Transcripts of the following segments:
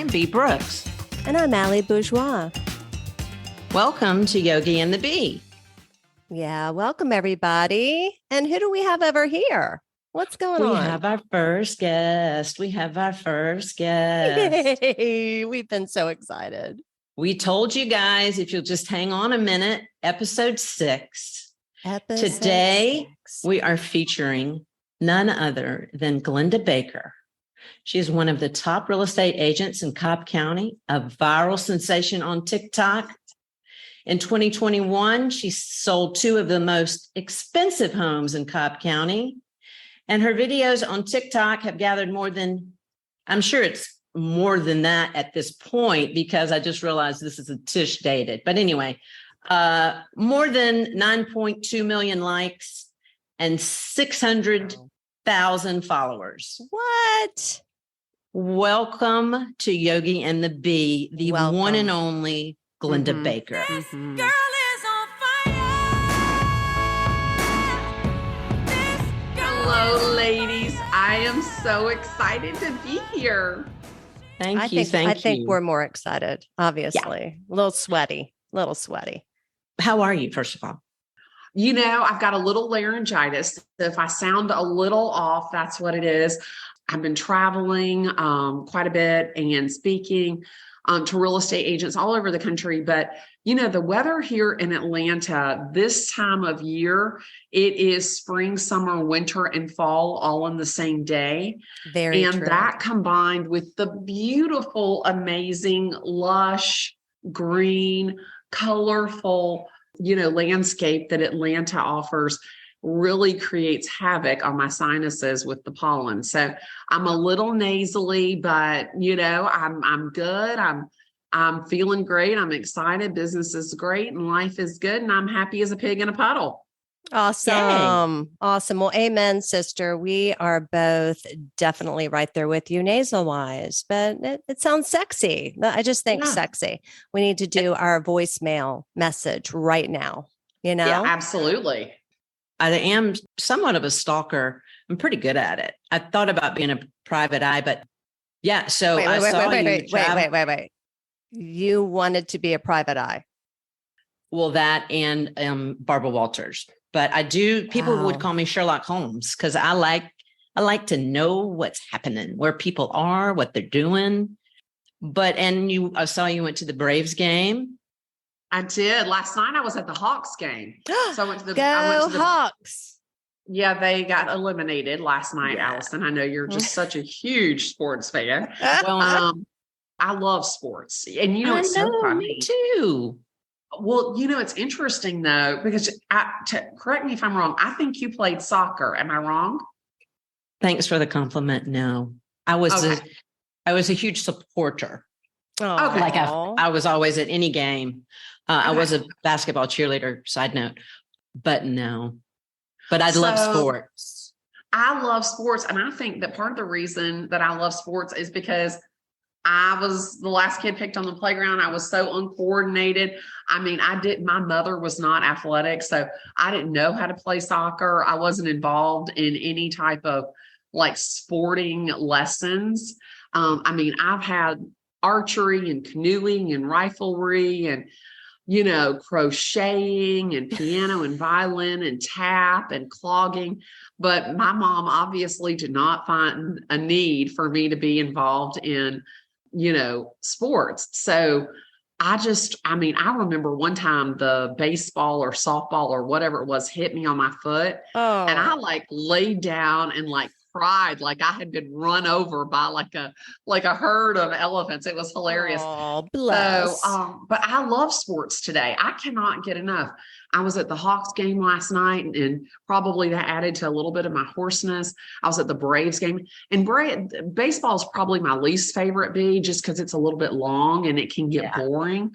B. Brooks. And I'm Allie Bourgeois. Welcome to Yogi and the Bee. Yeah, welcome everybody. And who do we have over here? What's going on? We have our first guest. Yay, we've been so excited. We told you guys, if you'll just hang on a minute, episode 6. Today, we are featuring none other than Glennda Baker. She is one of the top real estate agents in Cobb County, a viral sensation on TikTok. In 2021, she sold 2 of the most expensive homes in Cobb County. And her videos on TikTok have gathered more than, I'm sure it's more than that at this point, because I just realized this is a Tish dated. But anyway, more than 9.2 million likes and 600,000 followers. What? Welcome to Yogi and the Bee, the one and only Glennda Baker. Mm-hmm. Girl is on fire. Hello, ladies. I am so excited to be here. Thank you. I think we're more excited, obviously. A little sweaty. How are you, first of all? You know, I've got a little laryngitis. So if I sound a little off, that's what it is. I've been traveling quite a bit and speaking to real estate agents all over the country. But, you know, the weather here in Atlanta this time of year, it is spring, summer, winter, and fall all in the same day. Very and true. That combined with the beautiful, amazing, lush, green, colorful, landscape that Atlanta offers really creates havoc on my sinuses with the pollen. So I'm a little nasally, but I'm good. I'm feeling great. I'm excited. Business is great and life is good. And I'm happy as a pig in a puddle. Awesome. Yay. Awesome. Well, amen, sister. We are both definitely right there with you nasal wise, but it sounds sexy. I just think sexy. We need to do our voicemail message right now. Yeah, absolutely. I am somewhat of a stalker. I'm pretty good at it. I thought about being a private eye, but yeah. So wait. You wanted to be a private eye. Well, that and Barbara Walters. But I do, people would call me Sherlock Holmes because I like to know what's happening, where people are, what they're doing. I saw you went to the Braves game. I did. Last night I was at the Hawks game. So I went to the Hawks. Yeah, they got eliminated last night, Allison. I know you're just such a huge sports fan. Well, I love sports. And it's so funny. Me too. Well, it's interesting though, because correct me if I'm wrong. I think you played soccer. Am I wrong? Thanks for the compliment. No, I was a huge supporter. Oh, like I was always at any game. I was a basketball cheerleader, side note, but no. But I love sports. I love sports. And I think that part of the reason that I love sports is because I was the last kid picked on the playground. I was so uncoordinated. I mean, my mother was not athletic, so I didn't know how to play soccer. I wasn't involved in any type of sporting lessons. I've had archery and canoeing and riflery and, crocheting and piano and violin and tap and clogging. But my mom obviously did not find a need for me to be involved in, sports. So I remember one time the baseball or softball or whatever it was hit me on my foot. Oh. And I laid down and cried like I had been run over by like a herd of elephants. It was hilarious. Oh, bless. So, but I love sports today. I cannot get enough. I was at the Hawks game last night, and probably that added to a little bit of my hoarseness. I was at the Braves game, and baseball is probably my least favorite, just because it's a little bit long and it can get boring.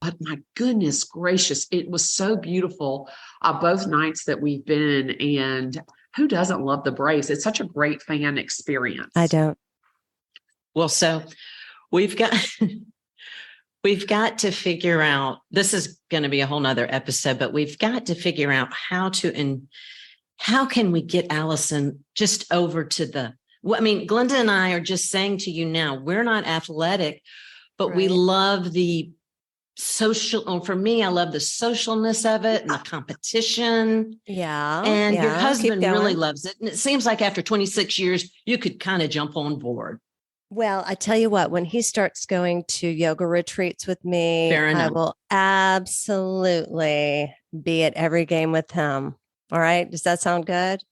But my goodness gracious, it was so beautiful both nights that we've been. And who doesn't love the Braves? It's such a great fan experience. I don't. Well, so we've got to figure out, this is going to be a whole nother episode, but we've got to figure out how can we get Allison just over to the Well, I mean, Glenda and I are just saying to you now, we're not athletic, but we Right. love the social. For me, I love the socialness of it and the competition. Yeah. And your yeah. Keep husband really going. loves it. And it seems like after 26 years, you could kind of jump on board. Well, I tell you what, when he starts going to yoga retreats with me, Fair I enough. will absolutely be at every game with him. All right. Does that sound good?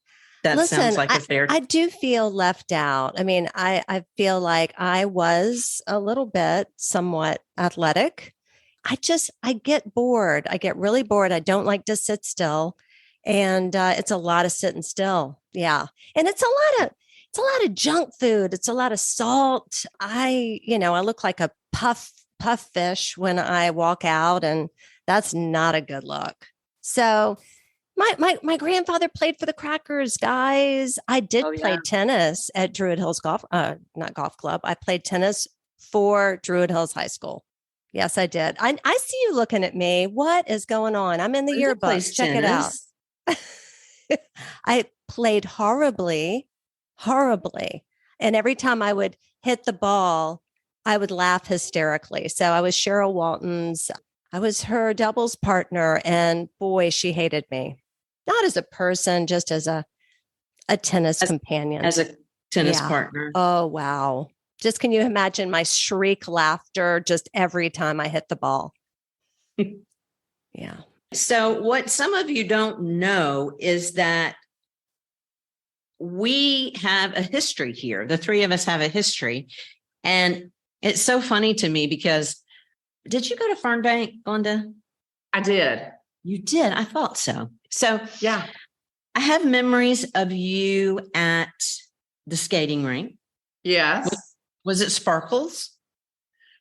That Listen, sounds like a fair. I do feel left out. I mean, I feel like I was a little bit somewhat athletic. I get bored. I get really bored. I don't like to sit still. And it's a lot of sitting still. Yeah. And it's a lot of junk food. It's a lot of salt. I look like a puff fish when I walk out, and that's not a good look. So my grandfather played for the Crackers, guys. I did play tennis at Druid Hills not golf club. I played tennis for Druid Hills High School. Yes, I did. I see you looking at me. What is going on? I'm in the yearbook. Check it out. I played horribly. And every time I would hit the ball, I would laugh hysterically. So I was Cheryl Walton's. I was her doubles partner. And boy, she hated me. Not as a person, just as a tennis companion. As a tennis partner. Oh, wow. Just can you imagine my shriek laughter just every time I hit the ball? Yeah. So what some of you don't know is that we have a history here. The three of us have a history. And it's so funny to me because did you go to Fernbank, Glenda? I did. You did. I thought so. So yeah, I have memories of you at the skating rink. Yes. Was it Sparkles?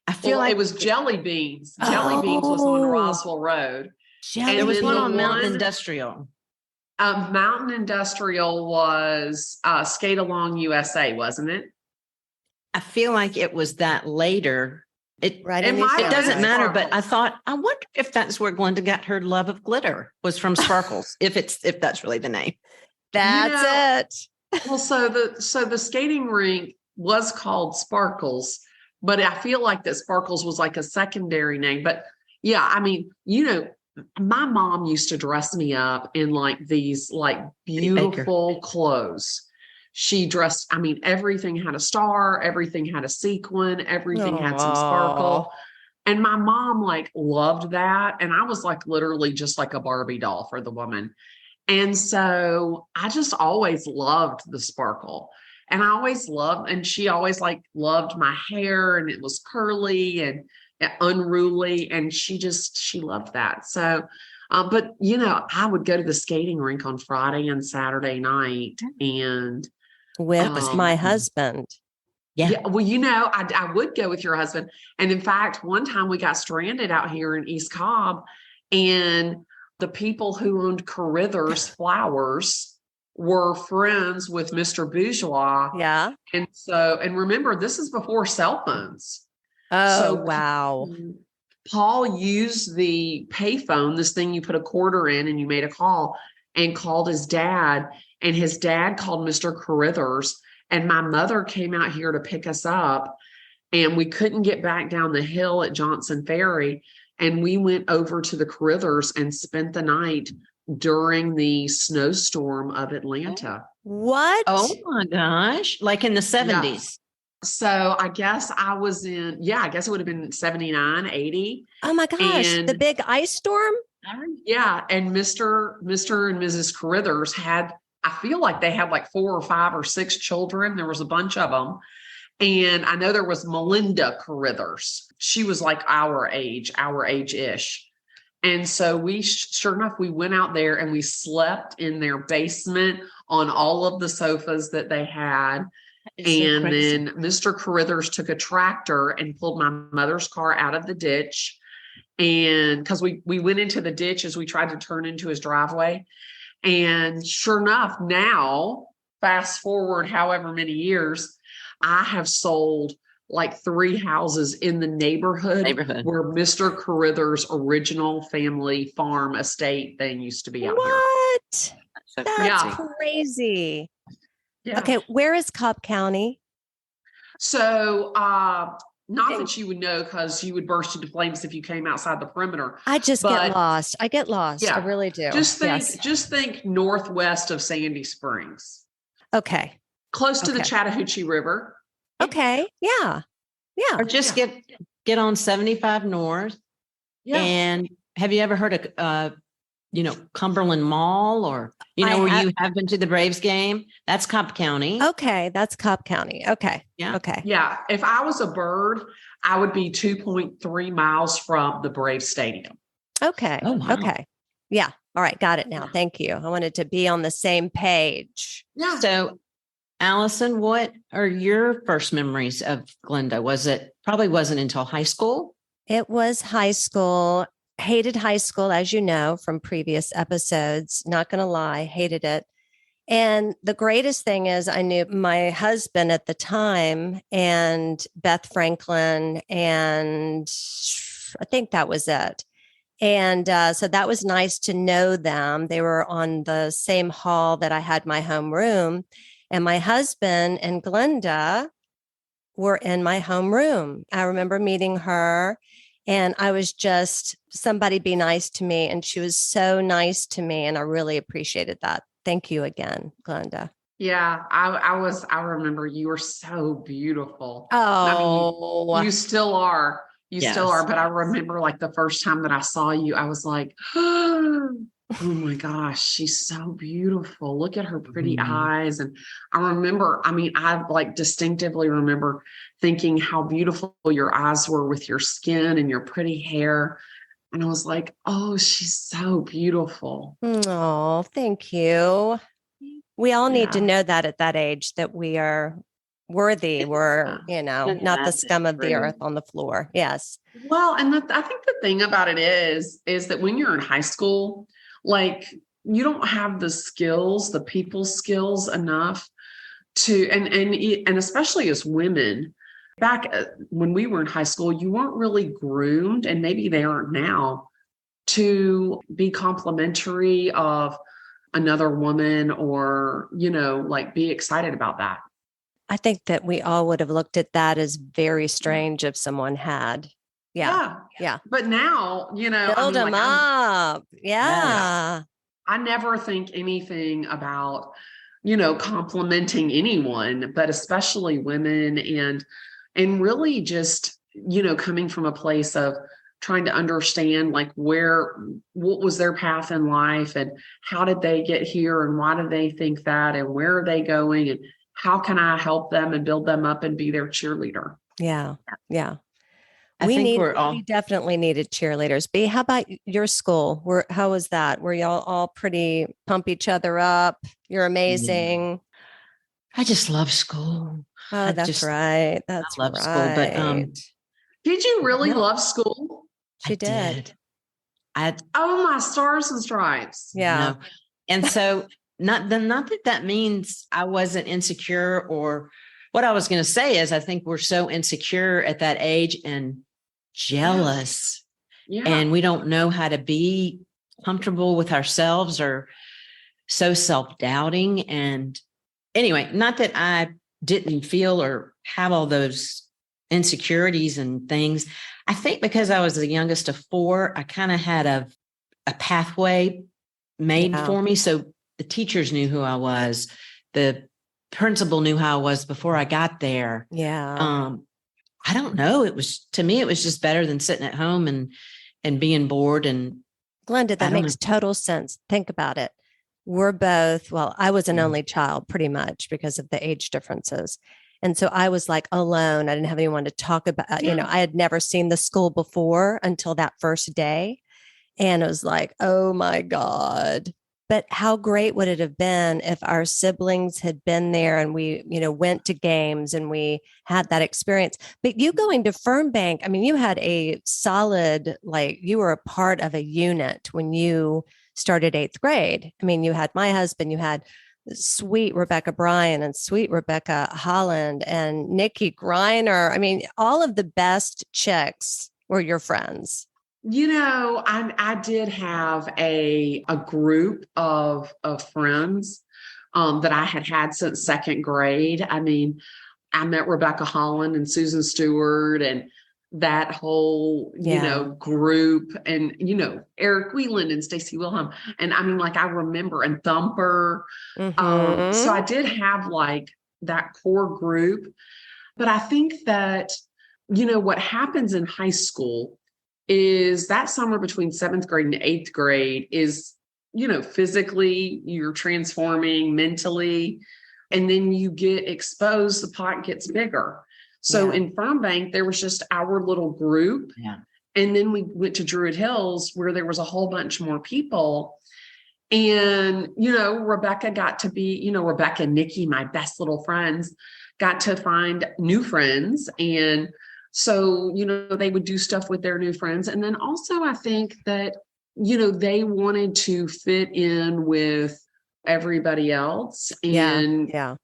I feel like it was Jelly Beans. Jelly Beans was on Roswell Road. And there was one on Mountain Industrial. Mountain Industrial was Skate Along USA, wasn't it? I feel like it was that later. It doesn't matter, but I thought, I wonder if that's where Glenda got her love of glitter was from Sparkles, if that's really the name. That's it. Well, so the skating rink was called Sparkles, but I feel like that Sparkles was like a secondary name. But yeah, I mean, my mom used to dress me up in like these like beautiful clothes. She dressed, I mean, everything had a star, everything had a sequin, everything had some sparkle. And my mom like loved that. And I was like literally just like a Barbie doll for the woman. And so I just always loved the sparkle. And I always loved, and she always like loved my hair, and it was curly and unruly. And she loved that. So, but I would go to the skating rink on Friday and Saturday night and with my husband. Yeah. Well, I would go with your husband. And in fact, one time we got stranded out here in East Cobb, and the people who owned Carithers Flowers were friends with Mr. Bourgeois. Yeah. And remember, this is before cell phones. Oh, wow. Paul used the payphone, this thing you put a quarter in and you made a call, and called his dad. And his dad called Mr. Carithers. And my mother came out here to pick us up. And we couldn't get back down the hill at Johnson Ferry. And we went over to the Carithers and spent the night during the snowstorm of Atlanta. What? Oh my gosh. Like in the 70s. Yeah. So I guess I was I guess it would have been 79, 80. Oh my gosh. And the big ice storm? Yeah. And Mr. and Mrs. Carithers I feel like they had like 4 or 5 or 6 children. There was a bunch of them. And I know there was Melinda Carithers. She was like our age-ish. And so sure enough, we went out there and we slept in their basement on all of the sofas that they had. And then Mr. Carithers took a tractor and pulled my mother's car out of the ditch. And because we went into the ditch as we tried to turn into his driveway. And sure enough, now, fast forward however many years, I have sold like 3 houses in the neighborhood where Mr. Carithers' original family farm estate thing used to be out here. What? That's crazy. Yeah. Okay. Where is Cobb County? So, not that you would know because you would burst into flames if you came outside the perimeter. I just get But lost. I get lost. I yeah, really do. just Yes. think northwest of Sandy Springs, Okay. close to the Okay. Chattahoochee River. Okay. Yeah. Yeah. Or just get on 75 North. Yeah. And have you ever heard of Cumberland Mall, or where you have been to the Braves game? That's Cobb County. Okay. That's Cobb County. Okay. Yeah. Okay. Yeah. If I was a bird, I would be 2.3 miles from the Braves Stadium. Okay. Oh, wow. Okay. Yeah. All right. Got it now. Thank you. I wanted to be on the same page. Yeah. So, Allison, what are your first memories of Glennda? Probably wasn't until high school? It was high school. Hated high school, as you know, from previous episodes. Not going to lie, hated it. And the greatest thing is I knew my husband at the time and Beth Franklin, and I think that was it. And so that was nice to know them. They were on the same hall that I had my homeroom. And my husband and Glennda were in my homeroom. I remember meeting her, and I was just, somebody be nice to me. And she was so nice to me. And I really appreciated that. Thank you again, Glennda. Yeah. I remember you were so beautiful. Oh, I mean, you still are. You still Yes. are. But I remember like the first time that I saw you, I was like, oh my gosh, she's so beautiful. Look at her pretty eyes. And I remember, I like distinctively remember thinking how beautiful your eyes were with your skin and your pretty hair. And I was like, oh, she's so beautiful. oh, thank you. We all need to Yeah. know that at that age that we are worthy. We're, not the That's scum of the true. earth on the floor. Yes. Well, and I think the thing about it is that when you're in high school, like you don't have the skills, the people skills enough to, and especially as women, back when we were in high school, you weren't really groomed, and maybe they aren't now, to be complimentary of another woman or, like be excited about that. I think that we all would have looked at that as very strange if someone had. Yeah. Yeah. But now, Build them up. Yeah. I never think anything about, complimenting anyone, but especially women, and really just, coming from a place of trying to understand like what was their path in life and how did they get here and why did they think that and where are they going and how can I help them and build them up and be their cheerleader? Yeah. Yeah. We definitely needed cheerleaders. B, how about your school? How was that? Were y'all all pretty pump each other up? You're amazing. I just love school. Oh, that's right. That's I love right. school, but did you really love school? She did. Oh, my stars and stripes. Yeah. And so not that means I wasn't insecure, or what I was going to say is I think we're so insecure at that age and jealous. Yeah. And we don't know how to be comfortable with ourselves, or so self-doubting. And anyway, not that I didn't feel or have all those insecurities and things. I think because I was the youngest of four, I kind of had a pathway made for me. So the teachers knew who I was. The principal knew how I was before I got there. Yeah. I don't know. To me, it was just better than sitting at home and being bored. And Glennda, that makes total sense. Think about it. We're both, well, I was an only child pretty much because of the age differences. And so I was like alone. I didn't have anyone to talk about, I had never seen the school before until that first day. And it was like, oh my God. But how great would it have been if our siblings had been there and we, went to games and we had that experience. But you going to Fernbank, you had a solid, you were a part of a unit when you started 8th grade. You had my husband, you had sweet Rebecca Bryant and sweet Rebecca Holland and Nikki Griner. All of the best chicks were your friends. I did have a group of friends. that I had since second grade. I mean, I met Rebecca Holland and Susan Stewart and that whole, group, and, Eric Whelan and Stacey Wilhelm. And I mean, like, I remember, and Thumper. So I did have like that core group, but I think that, what happens in high school is that summer between seventh grade and eighth grade is, physically you're transforming, mentally, and then you get exposed, the pot gets bigger. So in Fernbank, there was just our little group. Yeah. And then we went to Druid Hills where there was a whole bunch more people. And, Rebecca got to be, Rebecca and Nikki, my best little friends, got to find new friends. And so, they would do stuff with their new friends. And then also I think that, they wanted to fit in with everybody else. And, and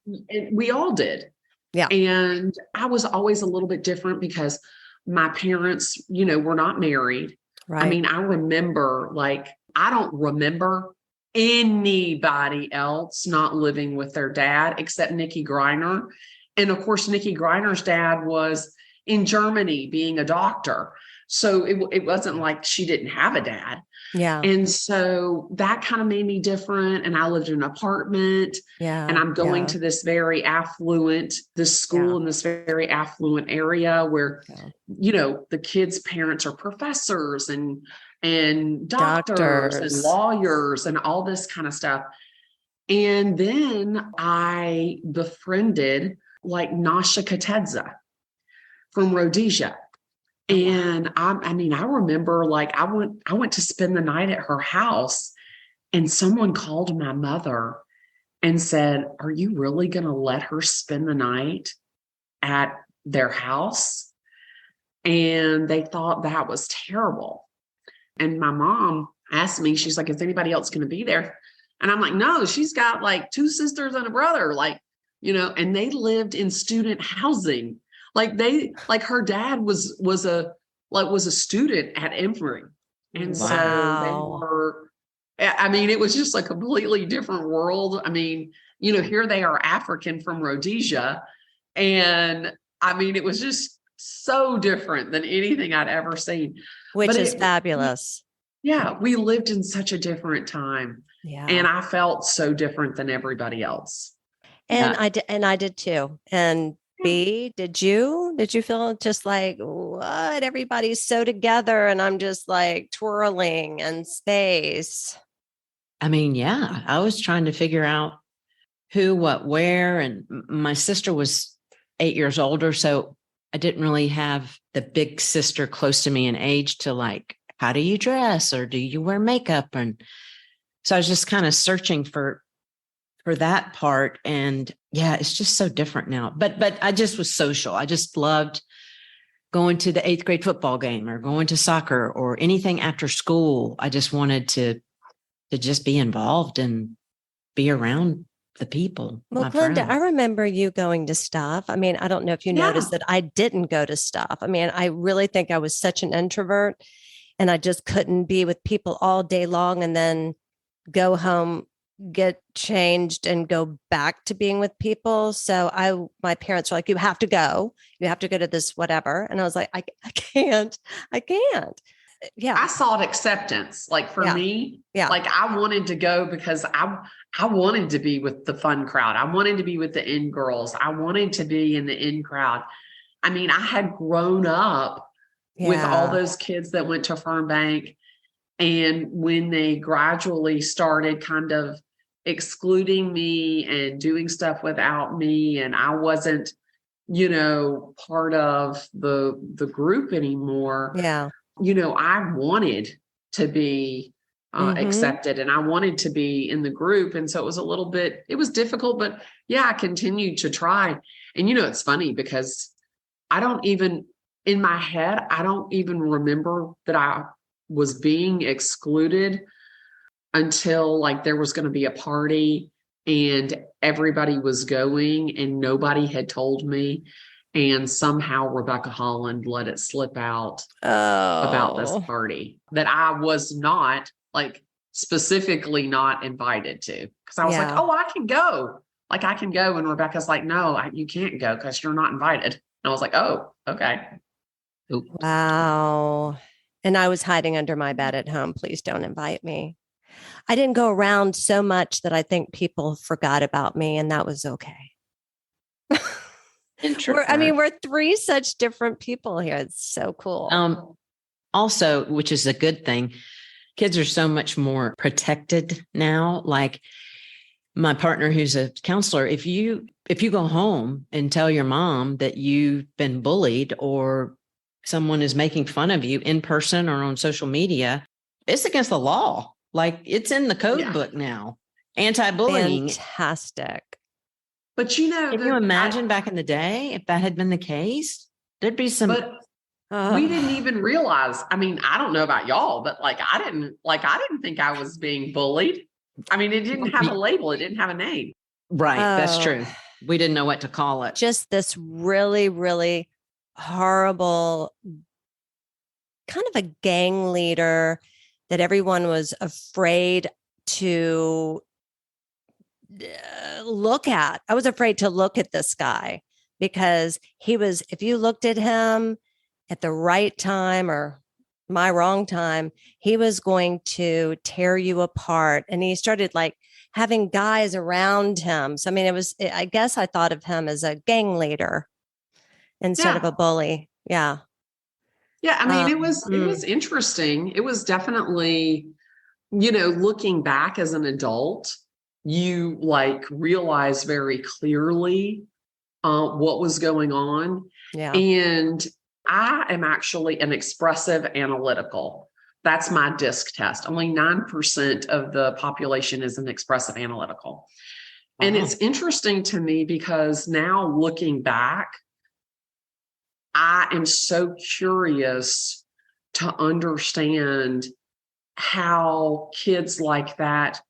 we all did. Yeah. And I was always a little bit different because my parents, were not married. Right. I mean, I don't remember anybody else not living with their dad except Nikki Greiner. And of course, Nikki Greiner's dad was in Germany being a doctor. So it wasn't like she didn't have a dad. Yeah. And so that kind of made me different. And I lived in an apartment. Yeah. And I'm going to this very affluent, this school in this very affluent area where, the kids' parents are professors and doctors and lawyers and all this kind of stuff. And then I befriended like Nasha Katedza from Rhodesia. And I remember like I went to spend the night at her house and someone called my mother and said, "Are you really going to let her spend the night at their house?" And they thought that was terrible. And my mom asked me, she's like, "Is anybody else going to be there?" And I'm like, "No, she's got like 2 sisters and a brother," and they lived in student housing. Like her dad was a student at Emory. And so they were, it was just a completely different world. I mean, here they are African from Rhodesia. And it was just so different than anything I'd ever seen. Which is fabulous. Yeah. We lived in such a different time. Yeah. And I felt so different than everybody else. And I did too. And B, did you feel just like, what? Everybody's so together and I'm just like twirling in space. I was trying to figure out who, what, where. And my sister was 8 years older. So I didn't really have the big sister close to me in age to like, how do you dress? Or do you wear makeup? And so I was just kind of searching for that part. And yeah, it's just so different now. But I just was social. I just loved going to the 8th grade football game or going to soccer or anything after school. I just wanted to just be involved and be around the people. Well, Glennda, I remember you going to stuff. I don't know if you noticed that I didn't go to stuff. I really think I was such an introvert and I just couldn't be with people all day long and then go home, get changed and go back to being with people. So my parents were like, you have to go to this, whatever. And I was like, I can't. Yeah. I sought acceptance. Like for me, like I wanted to go because I wanted to be with the fun crowd. I wanted to be with the in girls. I wanted to be in the in crowd. I had grown up with all those kids that went to Fernbank. And when they gradually started kind of excluding me and doing stuff without me, and I wasn't, part of the group anymore. Yeah. I wanted to be accepted and I wanted to be in the group. And so it was difficult, but I continued to try. And, it's funny because in my head, I don't even remember that I was being excluded until like there was going to be a party and everybody was going and nobody had told me. And somehow Rebecca Holland let it slip out about this party that I was not like specifically not invited to. Because I was like, oh, I can go. Like, I can go. And Rebecca's like, no, you can't go because you're not invited. And I was like, oh, okay. Oops. Wow. And I was hiding under my bed at home. Please don't invite me. I didn't go around so much that I think people forgot about me, and that was okay. We're three such different people here. It's so cool. Also, which is a good thing, kids are so much more protected now. Like my partner, who's a counselor, if you go home and tell your mom that you've been bullied or someone is making fun of you in person or on social media, it's against the law. Like it's in the code book now. Anti-bullying. Fantastic. But can you imagine back in the day, if that had been the case, there'd be some. We didn't even realize. I mean, I don't know about y'all, but I didn't think I was being bullied. I mean, it didn't have a label. It didn't have a name. Right. That's true. We didn't know what to call it. Just this really, really horrible kind of a gang leader that everyone was afraid to look at. I was afraid to look at this guy because if you looked at him at the right time or my wrong time, he was going to tear you apart. And he started having guys around him. So, I mean, I guess I thought of him as a gang leader instead of a bully. Yeah. Yeah. I mean, it was interesting. It was definitely, looking back as an adult, you realize very clearly what was going on. Yeah. And I am actually an expressive analytical. That's my DISC test. Only 9% of the population is an expressive analytical. And it's interesting to me because now looking back, I am so curious to understand how kids like that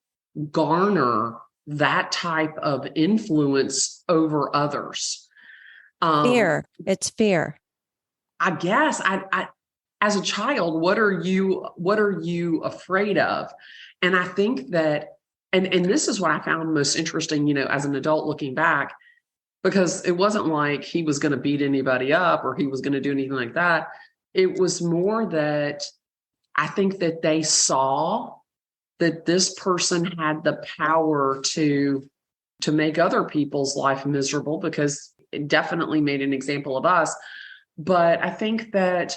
garner that type of influence over others. Fear. It's fear. I guess I as a child, what are you afraid of? And I think that, and this is what I found most interesting, as an adult looking back, because it wasn't like he was going to beat anybody up or he was going to do anything like that. It was more that I think that they saw that this person had the power to make other people's life miserable, because it definitely made an example of us. But I think that,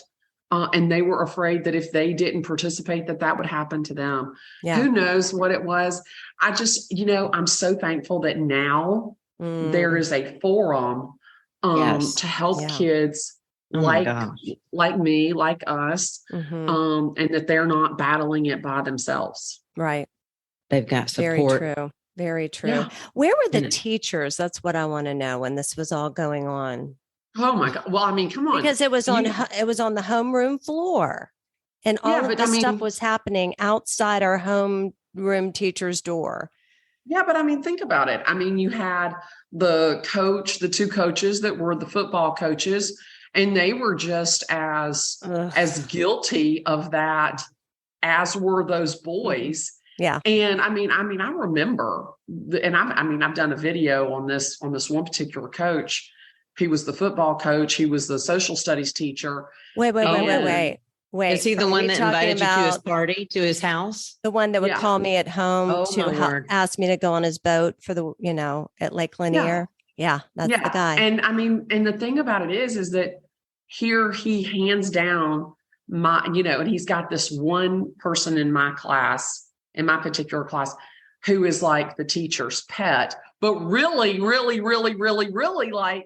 and they were afraid that if they didn't participate, that would happen to them. Yeah. Who knows what it was? I just, I'm so thankful that now there is a forum to help kids like me, like us, and that they're not battling it by themselves. Right. They've got support. Very true. Very true. Yeah. Where were the teachers? That's what I want to know when this was all going on. Oh my God. Well, I mean, come on. Because it was on the homeroom floor and all of this stuff was happening outside our homeroom teacher's door. Yeah. But I mean, think about it. I mean, you had the two coaches that were the football coaches, and they were just as guilty of that as were those boys. Yeah. And I mean, I remember, I've done a video on this one particular coach. He was the football coach. He was the social studies teacher. Wait. Is he the one that invited you to his party, to his house? The one that would call me at home to ask me to go on his boat for at Lake Lanier. Yeah, that's the guy. And I mean, and the thing about it is that here he hands down and he's got this one person in my particular class, who is like the teacher's pet, but really, really, really, really, really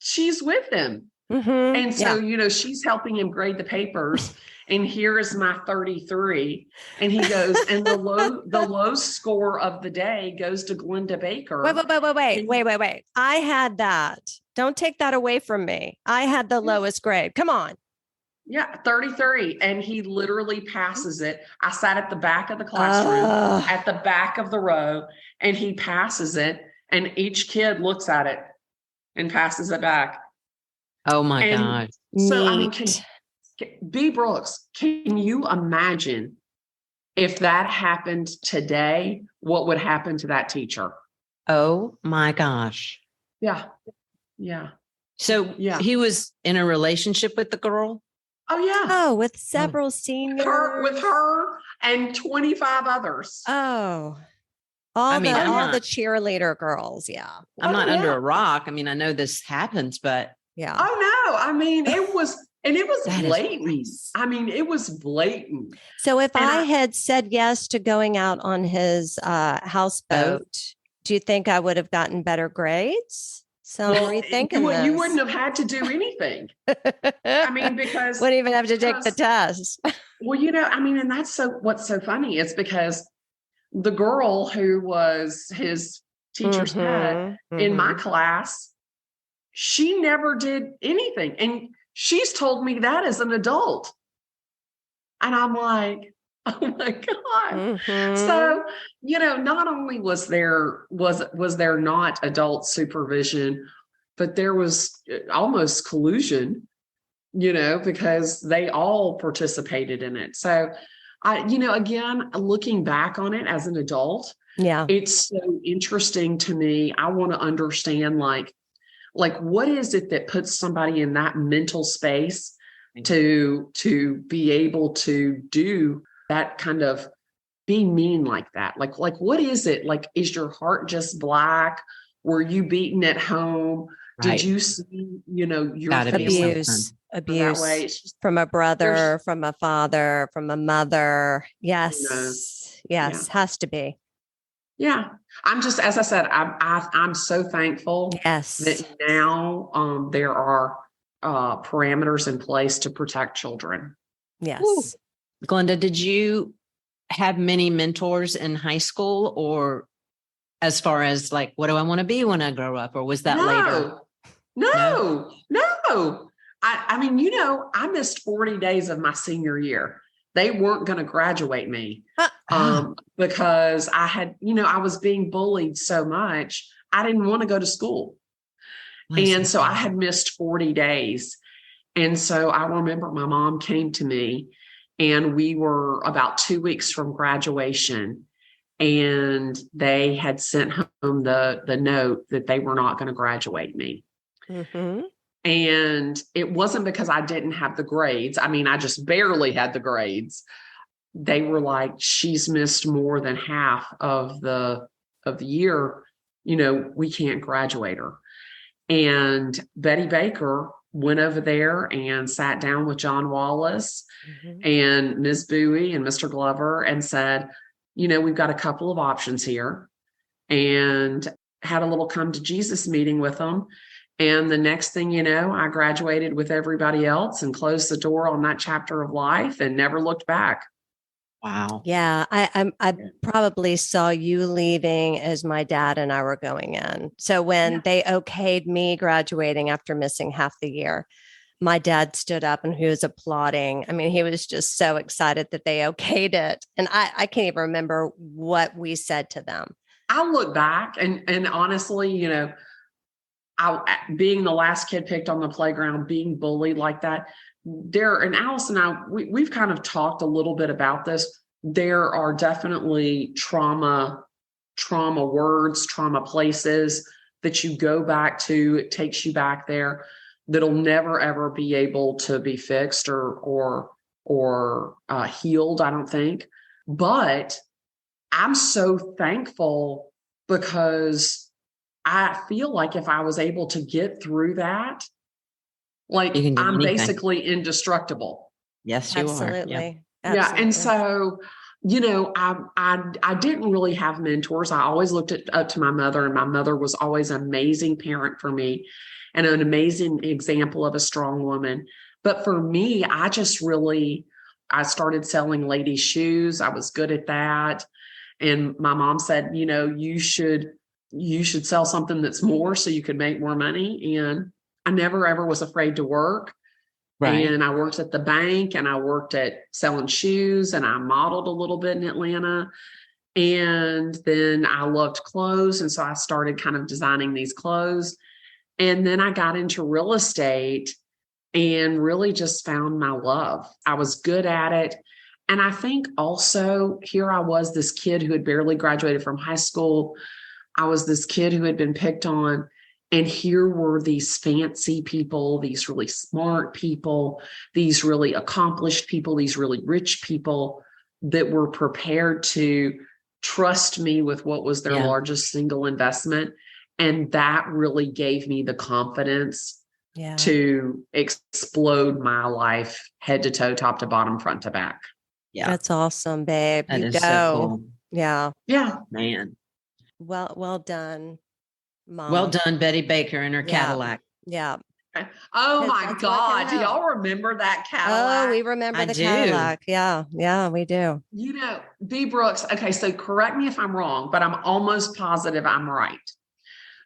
she's with him. Mm-hmm. And so, she's helping him grade the papers. And here is my 33. And he goes, and the low score of the day goes to Glennda Baker. Wait. I had that. Don't take that away from me. I had the lowest grade. Come on. Yeah, 33. And he literally passes it. I sat at the back of the classroom, at the back of the row, and he passes it. And each kid looks at it and passes it back. Oh my God. So, I mean, B. Brooks, can you imagine if that happened today, what would happen to that teacher? Oh my gosh. Yeah. Yeah. So Yeah. he was in a relationship with the girl? Oh, yeah. Oh, with several seniors. With her and 25 others. Oh, I mean, I'm all not- the cheerleader girls. Yeah. I'm not under yeah. a rock. I mean, I know this happens, but Yeah. Oh, no. I mean, it was that is blatant. crazy. I mean, it was blatant. So if And I had said yes to going out on his houseboat, do you think I would have gotten better grades? So I'm rethinking this. You wouldn't have had to do anything. I mean, because wouldn't even have to take the test. Well, I mean, and that's what's so funny is because the girl who was his teacher's pet in my class, she never did anything. And she's told me that as an adult. And I'm like, oh my God. So, not only was there not adult supervision, but there was almost collusion, because they all participated in it. So again, looking back on it as an adult, it's so interesting to me. I want to understand like what is it that puts somebody in that mental space to be able to do that kind of be mean like that? Like what is it? Like, is your heart just black? Were you beaten at home? Right. Did you see, your abuse from a brother, from a father, from a mother? Yes. Yes. Has to be. Yeah. I'm just, as I said, I'm so thankful that now there are parameters in place to protect children. Yes. Ooh. Glennda, did you have many mentors in high school, or as far as like, what do I want to be when I grow up? Or was that later? No. I mean, I missed 40 days of my senior year. They weren't going to graduate me because I had, I was being bullied so much. I didn't want to go to school. And so I had missed 40 days. And so I remember my mom came to me and we were about 2 weeks from graduation. And they had sent home the note that they were not going to graduate me. And it wasn't because I didn't have the grades. I mean, I just barely had the grades. They were like, she's missed more than half of the year. We can't graduate her. And Betty Baker went over there and sat down with John Wallace and Ms. Bowie and Mr. Glover and said, we've got a couple of options here, and had a little come to Jesus meeting with them. And the next thing you know, I graduated with everybody else and closed the door on that chapter of life and never looked back. Wow. Yeah. I probably saw you leaving as my dad and I were going in. So when they okayed me graduating after missing half the year, my dad stood up and he was applauding. I mean, he was just so excited that they okayed it. And I can't even remember what we said to them. I look back and honestly, being the last kid picked on the playground, being bullied like that, and Alice and I, we've kind of talked a little bit about this. There are definitely trauma words, trauma places that you go back to. It takes you back there that'll never, ever be able to be fixed or healed, I don't think. But I'm so thankful because I feel like if I was able to get through that, like I'm basically indestructible. Yes, you Absolutely. are. Yeah. And so, I didn't really have mentors. I always looked up to my mother, and my mother was always an amazing parent for me and an amazing example of a strong woman. But for me, I started selling ladies' shoes. I was good at that. And my mom said, you should sell something that's more so you could make more money. And I never, ever was afraid to work. Right. And I worked at the bank, and I worked at selling shoes, and I modeled a little bit in Atlanta. And then I loved clothes. And so I started kind of designing these clothes. And then I got into real estate and really just found my love. I was good at it. And I think also here I was, this kid who had barely graduated from high school. I was this kid who had been picked on. And here were these fancy people, these really smart people, these really accomplished people, these really rich people that were prepared to trust me with what was their largest single investment. And that really gave me the confidence to explode my life head to toe, top to bottom, front to back. Yeah. That's awesome, babe. That is so cool. Yeah. Yeah. Man. Well done, Mom. Well done, Betty Baker in her Cadillac. Yeah. Oh my God. Do y'all remember that Cadillac? Oh, we remember the Cadillac. Yeah. Yeah, we do. You know, B. Brooks. Okay. So correct me if I'm wrong, but I'm almost positive I'm right.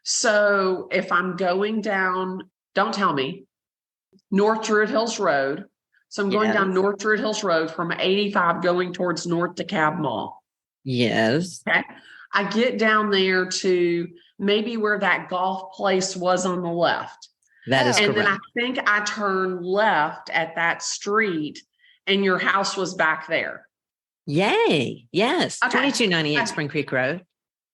So if I'm going down, don't tell me, North Druid Hills Road. So I'm going down North Druid Hills Road from 85 going towards North DeKalb Mall. Yes. Okay. I get down there to maybe where that golf place was on the left. That is correct. And then I think I turned left at that street and your house was back there. Yay. Yes. Okay. 2298 Spring Creek Road.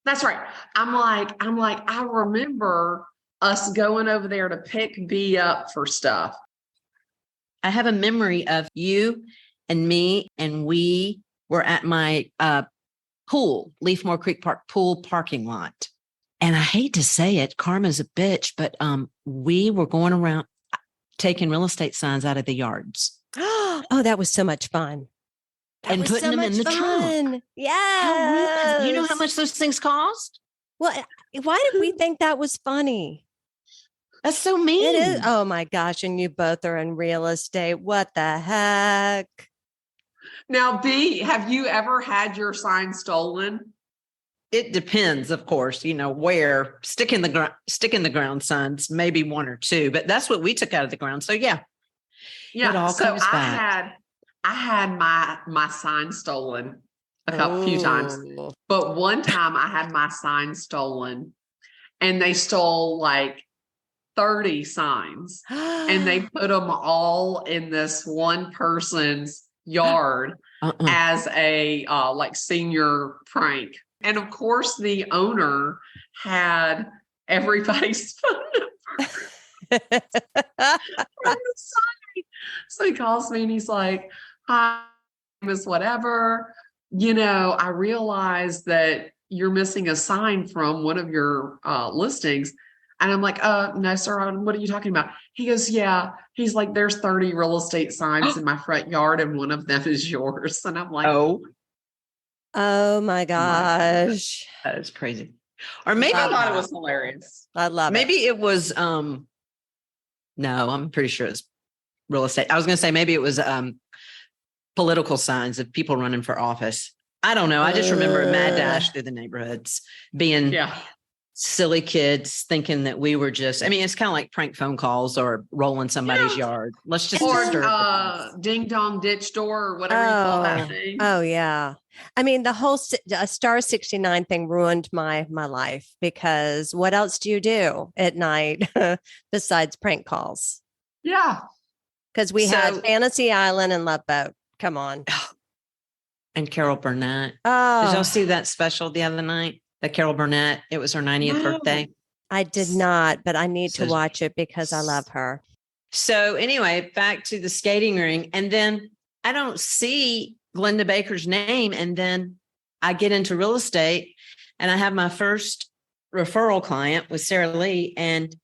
That's right. I'm like, I remember us going over there to pick B up for stuff. I have a memory of you and me, and we were at my pool, Leafmore Creek Park pool parking lot. And I hate to say it, karma's a bitch, but we were going around taking real estate signs out of the yards. Oh, that was so much fun. And putting them in the trunk. Yeah. You know how much those things cost? Well, why did we think that was funny? That's so mean. It is. Oh my gosh. And you both are in real estate. What the heck? Now, B, have you ever had your sign stolen? It depends, of course, you know, where stick in the ground signs, maybe one or two, but that's what we took out of the ground. So yeah. Yeah. It all so comes back. I had my sign stolen a few times, but one time I had my sign stolen and they stole like 30 signs and they put them all in this one person's yard as a like senior prank. And of course the owner had everybody's phone number. So he calls me and he's like, "Hi, Miss Whatever. You know, I realized that you're missing a sign from one of your listings." And I'm like, "No, sir. What are you talking about?" He goes, "Yeah." He's like, "There's 30 real estate signs in my front yard, and one of them is yours." And I'm like, Oh my gosh. That is crazy. Or maybe I thought it was hilarious. I love maybe it was no, I'm pretty sure it's real estate. I was gonna say maybe it was political signs of people running for office. I don't know. I just remember a mad dash through the neighborhoods being silly kids thinking that we were just, I mean, it's kind of like prank phone calls or rolling somebody's yard. Let's just ding dong ditch door or whatever you call that thing. Oh yeah. I mean, the whole Star 69 thing ruined my life because what else do you do at night besides prank calls? Yeah. Because we had Fantasy Island and Love Boat. Come on. And Carol Burnett. Oh. Did y'all see that special the other night? That Carol Burnett, it was her 90th birthday. I did not, but I need to watch it because I love her. So anyway, back to the skating ring. And then I don't see Glennda Baker's name. And then I get into real estate and I have my first referral client with Sarah Lee. And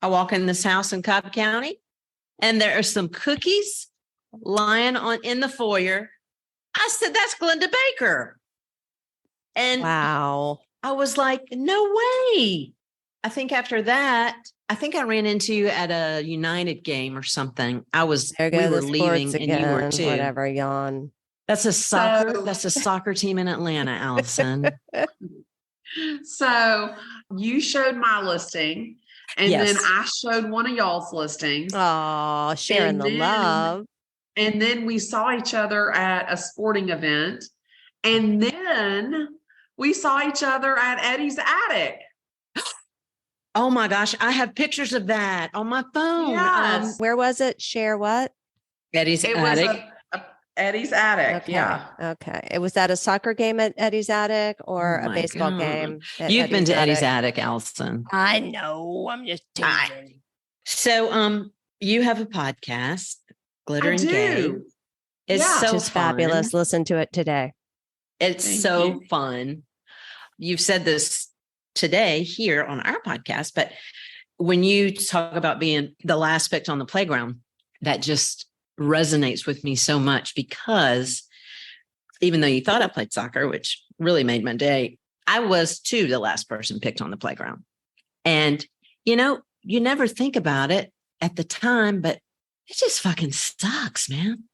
I walk in this house in Cobb County and there are some cookies lying in the foyer. I said, "That's Glennda Baker." And wow. I was like, no way. I think after that, I think I ran into you at a United game or something. We were leaving and you were too. Whatever, yawn. That's a soccer team in Atlanta, Allison. So you showed my listing and then I showed one of y'all's listings. Oh, sharing the love. And then we saw each other at a sporting event. And then we saw each other at Eddie's attic. Oh my gosh. I have pictures of that on my phone. Yes. Where was it? Share what? Eddie's attic. Eddie's Attic. Okay. Yeah. Okay. Was that a soccer game at Eddie's Attic or Oh a my baseball God. game? At You've been to Eddie's Attic? Attic, Allison. I know. I'm just teasing. So you have a podcast, Glitter I and Gay. do. It's Yeah. so Which is fun. fabulous. Listen to it today. It's Thank so you. fun. You've said this today here on our podcast, but when you talk about being the last picked on the playground, that just resonates with me so much because even though you thought I played soccer, which really made my day, I was too the last person picked on the playground. And, you never think about it at the time, but it just fucking sucks, man.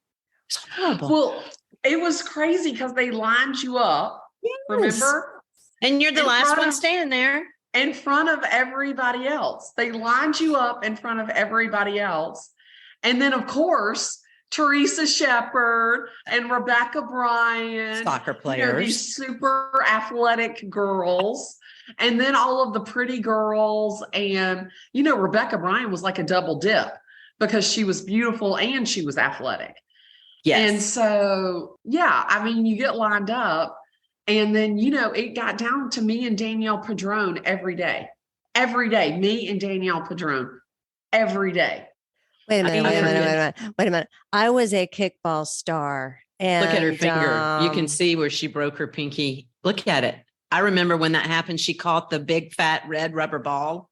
It's horrible. Well, it was crazy because they lined you up. Yes. Remember? And you're the In last front one of- standing there. In front of everybody else. They lined you up in front of everybody else. And then, of course, Teresa Shepard and Rebecca Bryant, Soccer these players. super athletic girls. And then all of the pretty girls. And, Rebecca Bryant was like a double dip because she was beautiful and she was athletic. Yes. And so, you get lined up. And then, it got down to me and Danielle Padron every day. Every day, me and Danielle Padron every day. Wait a minute. I was a kickball star. And Look at her finger. You can see where she broke her pinky. Look at it. I remember when that happened, she caught the big fat red rubber ball.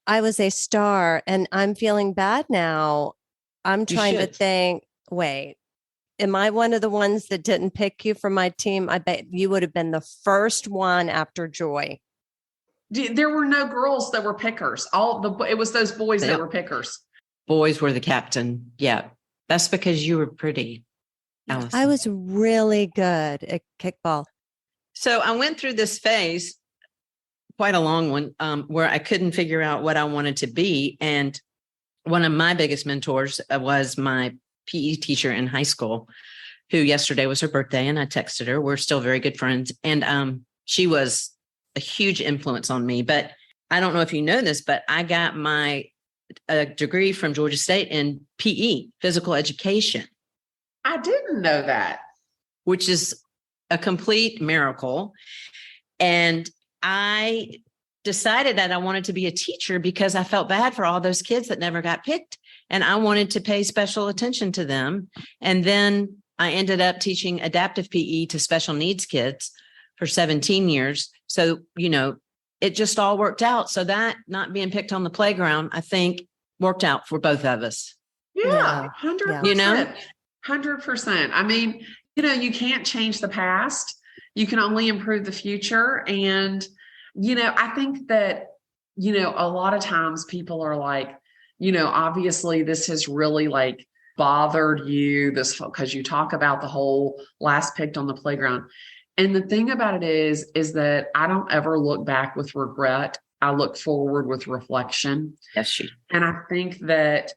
I was a star and I'm feeling bad now. I'm trying to think, wait, am I one of the ones that didn't pick you for my team? I bet you would have been the first one after Joy. There were no girls that were pickers. It was those boys that were pickers. Boys were the captain. Yeah. That's because you were pretty, Allison. I was really good at kickball. So I went through this phase, quite a long one, where I couldn't figure out what I wanted to be. And one of my biggest mentors was my PE teacher in high school, who yesterday was her birthday, and I texted her. We're still very good friends. And she was a huge influence on me. But I don't know if you know this, but I got my degree from Georgia State in PE, physical education. I didn't know that. Which is a complete miracle. And I decided that I wanted to be a teacher because I felt bad for all those kids that never got picked. And I wanted to pay special attention to them. And then I ended up teaching adaptive PE to special needs kids for 17 years. So, it just all worked out. So that not being picked on the playground, I think worked out for both of us. Yeah, 100%. 100%. You can't change the past. You can only improve the future. And, I think that, a lot of times people are like, obviously this has really like bothered you because you talk about the whole last picked on the playground. And the thing about it is that I don't ever look back with regret. I look forward with reflection. Yes, And I think that,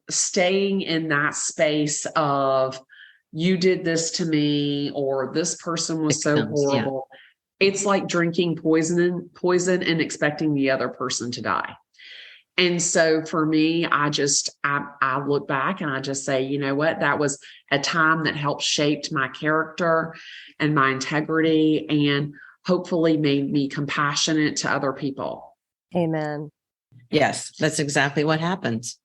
staying in that space of you did this to me, or this person was so horrible. Yeah. It's like drinking poison and expecting the other person to die. And so for me, I look back and I just say, you know what, that was a time that helped shaped my character and my integrity and hopefully made me compassionate to other people. Amen. Yes, that's exactly what happens.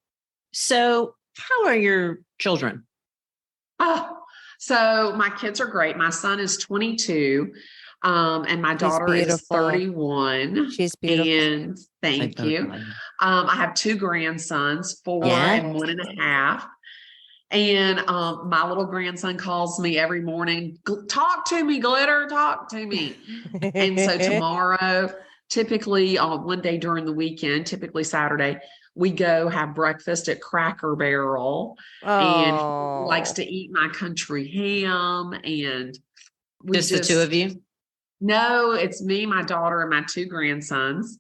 So how are your children? Oh, so my kids are great. My son is 22. And my daughter is 31. She's beautiful. And thank you. I have 2 grandsons, 4 and 1.5. And my little grandson calls me every morning, talk to me, Glitter, talk to me. And so tomorrow, typically on one day during the weekend, typically Saturday, we go have breakfast at Cracker Barrel. And he likes to eat my country ham. And just the 2 of you? No, it's me, my daughter, and my 2 grandsons.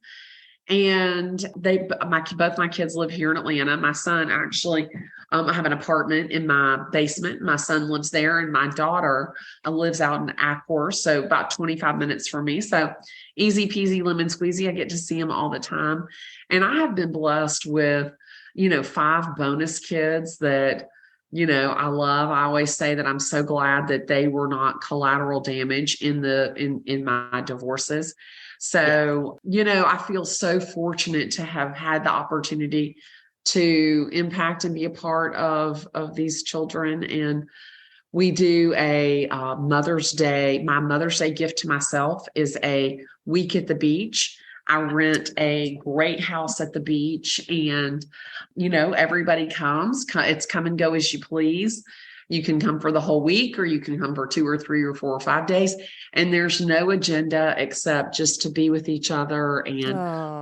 And both my kids live here in Atlanta. My son actually, I have an apartment in my basement. My son lives there, and my daughter lives out in Acworth, so about 25 minutes from me. So easy peasy lemon squeezy. I get to see them all the time. And I have been blessed with, 5 bonus kids that, I always say that I'm so glad that they were not collateral damage in my divorces. So, I feel so fortunate to have had the opportunity to impact and be a part of these children. And we do a Mother's Day. My Mother's Day gift to myself is a week at the beach. I rent a great house at the beach, and everybody comes. It's come and go as you please. You can come for the whole week, or you can come for 2 or 3 or 4 or 5 days. And there's no agenda except just to be with each other and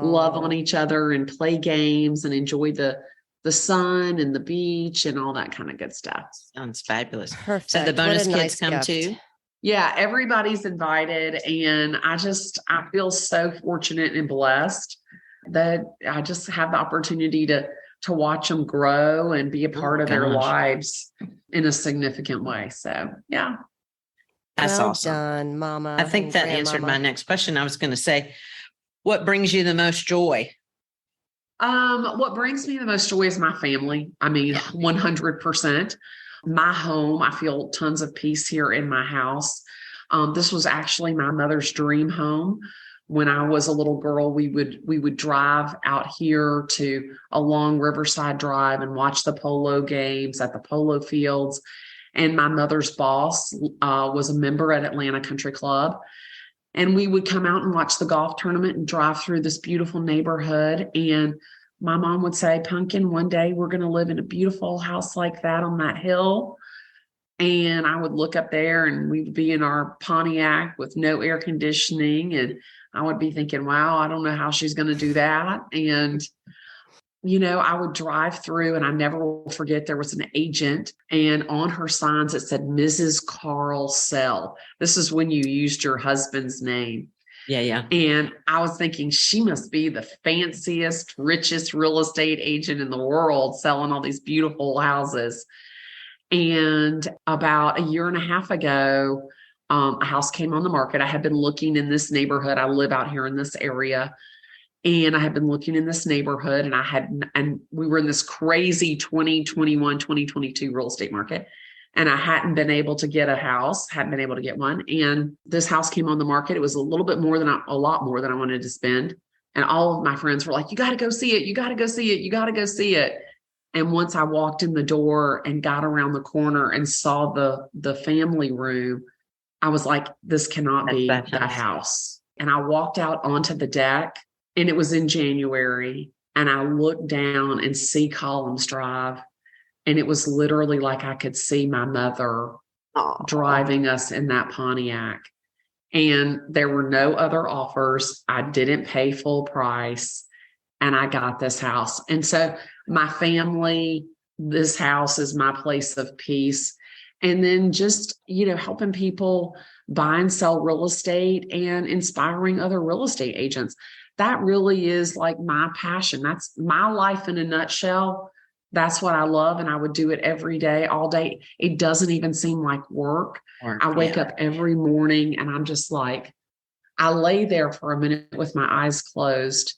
love on each other and play games and enjoy the sun and the beach and all that kind of good stuff. Sounds fabulous. Perfect. So the bonus kids come too? Yeah, everybody's invited. And I feel so fortunate and blessed that I just have the opportunity to watch them grow and be a part of their lives in a significant way. So, yeah. That's awesome. Done, Mama. I think that answered my next question. I was going to say, what brings you the most joy? What brings me the most joy is my family. 100%. My home, I feel tons of peace here in my house. This was actually my mother's dream home. When I was a little girl, we would drive out here to a long Riverside drive and watch the polo games at the polo fields. And my mother's boss was a member at Atlanta Country Club. And we would come out and watch the golf tournament and drive through this beautiful neighborhood. And my mom would say, Pumpkin, one day we're going to live in a beautiful house like that on that hill. And I would look up there and we would be in our Pontiac with no air conditioning. And I would be thinking, wow, I don't know how she's going to do that. And, I would drive through, and I never will forget, there was an agent, and on her signs it said Mrs. Carl Sell. This is when you used your husband's name. Yeah. And I was thinking, she must be the fanciest, richest real estate agent in the world, selling all these beautiful houses. And about a year and a half ago, a house came on the market. I had been looking in this neighborhood. I live out here in this area. And I had been looking in this neighborhood, and we were in this crazy 2021, 2022 real estate market. And I hadn't been able to get a house, hadn't been able to get one. And this house came on the market. It was a lot more than I wanted to spend. And all of my friends were like, you got to go see it. You got to go see it. You got to go see it. And once I walked in the door and got around the corner and saw the family room, I was like, this cannot be that house. And I walked out onto the deck, and it was in January. And I looked down and see Collins Drive. And it was literally like I could see my mother driving us in that Pontiac. And there were no other offers. I didn't pay full price. And I got this house. And so my family, this house is my place of peace. And then just, helping people buy and sell real estate and inspiring other real estate agents. That really is like my passion. That's my life in a nutshell. That's what I love. And I would do it every day, all day. It doesn't even seem like work. I wake up every morning and I'm just like, I lay there for a minute with my eyes closed.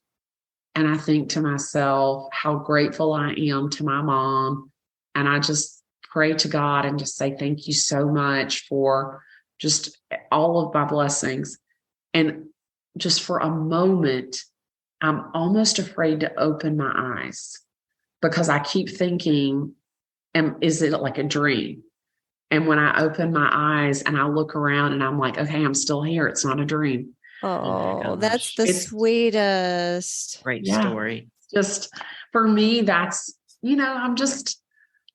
And I think to myself, how grateful I am to my mom. And I just pray to God and just say, thank you so much for just all of my blessings. And just for a moment, I'm almost afraid to open my eyes because I keep thinking, is it like a dream? And when I open my eyes and I look around and I'm like, okay, I'm still here. It's not a dream. Oh, that's the sweetest. Great story. Just for me, that's,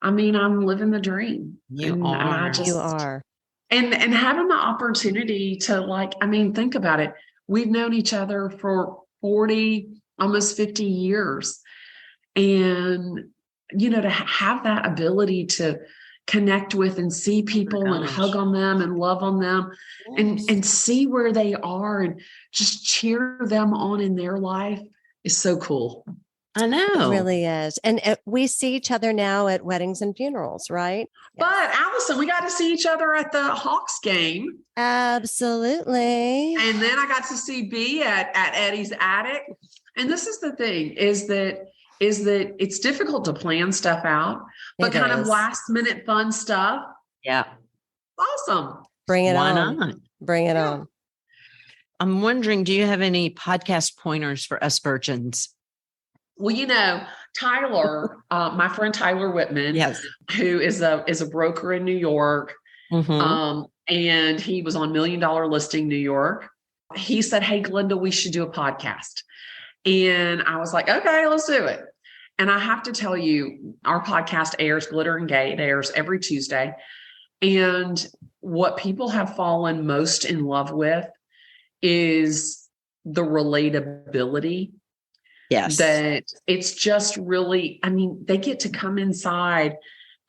I'm living the dream. You are. And having the opportunity to think about it. We've known each other for 40, almost 50 years. And, to have that ability to connect with and see people and hug on them and love on them and see where they are and just cheer them on in their life is so cool. I know. It really is. And we see each other now at weddings and funerals, right? But Allison, we got to see each other at the Hawks game. Absolutely. And then I got to see B at Eddie's attic. And this is the thing, is that is that it's difficult to plan stuff out, but It kind of is. last minute fun stuff. Yeah. Awesome. Bring it Why on. not? Bring it Yeah. on. I'm wondering, do you have any podcast pointers for us virgins? Well, Tyler, my friend Tyler Whitman, Yes. who is a broker in New York, Mhm. and he was on $1 Million Listing New York. He said, "Hey, Glennda, we should do a podcast." And I was like, "Okay, let's do it." And I have to tell you, our podcast airs, Glitter and Gay. It airs every Tuesday. And what people have fallen most in love with is the relatability. Yes. That it's just really, they get to come inside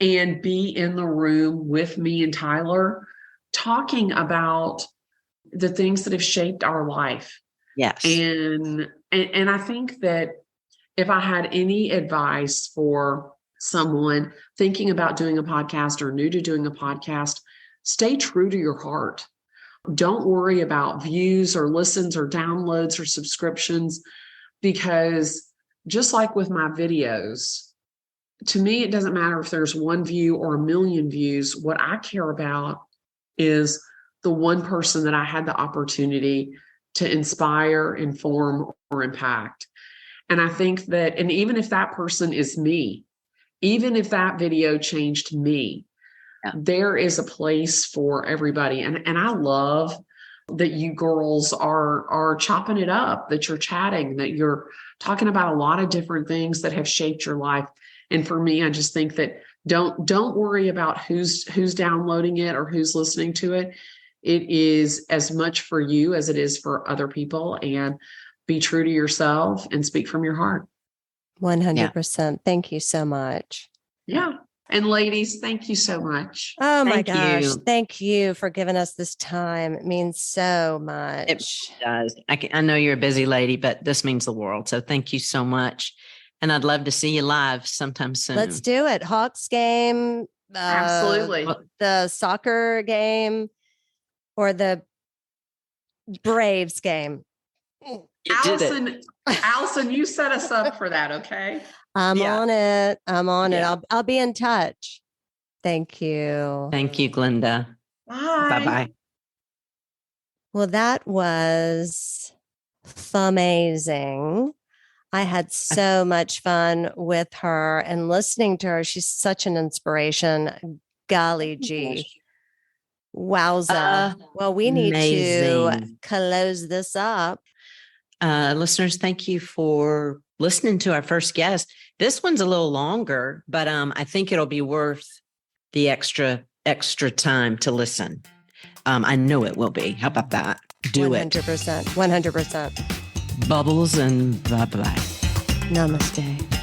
and be in the room with me and Tyler talking about the things that have shaped our life. Yes. And I think that if I had any advice for someone thinking about doing a podcast or new to doing a podcast, stay true to your heart. Don't worry about views or listens or downloads or subscriptions, because just like with my videos, to me, it doesn't matter if there's 1 view or 1 million views. What I care about is the one person that I had the opportunity to inspire, inform, or impact. And I think that, and even if that person is me, even if that video changed me, there is a place for everybody. And I love that you girls are chopping it up, that you're chatting, that you're talking about a lot of different things that have shaped your life. And for me, I just think that don't worry about who's downloading it or who's listening to it. It is as much for you as it is for other people, and be true to yourself and speak from your heart. 100%. Thank you so much. Yeah. And ladies, thank you so much. Oh my Thank gosh. you. Thank you for giving us this time. It means so much. It does. I know you're a busy lady, but this means the world. So thank you so much. And I'd love to see you live sometime soon. Let's do it. Hawks game. Absolutely. The soccer game or the Braves game. You did it. Allison, you set us up for that. Okay. I'm on it. Yeah. I'll be in touch. Thank you. Thank you, Glennda. Bye. Bye-bye. Well, that was amazing. I had so much fun with her and listening to her. She's such an inspiration. Golly gee. Wowza. Well, we need to Amazing. close this up. Listeners, thank you for listening to our first guest. This one's a little longer, but I think it'll be worth the extra time to listen. I know it will be. How about that? Do 100%. 100%. it. Bubbles and bye-bye. Namaste.